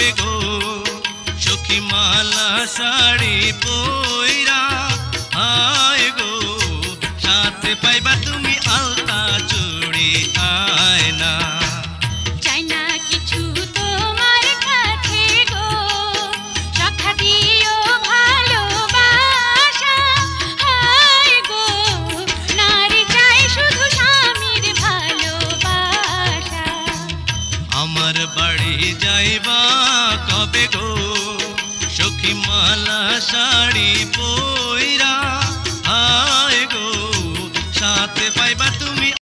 কবে গো সখী মালা শাড়ি পইরা আয় গো সাথে পাইবা তুমি আলতা চুড়ি আয়না চাই না কিছু তোমার কাছে গো রাখা দিও ভালোবাসা হায় গো নারী চাই শুধু স্বামীর ভালোবাসা আমার বাড়ি যাইবা কবে গো সখী মালা শাড়ি পইরা আয় গো সাথে পাইবা তুমি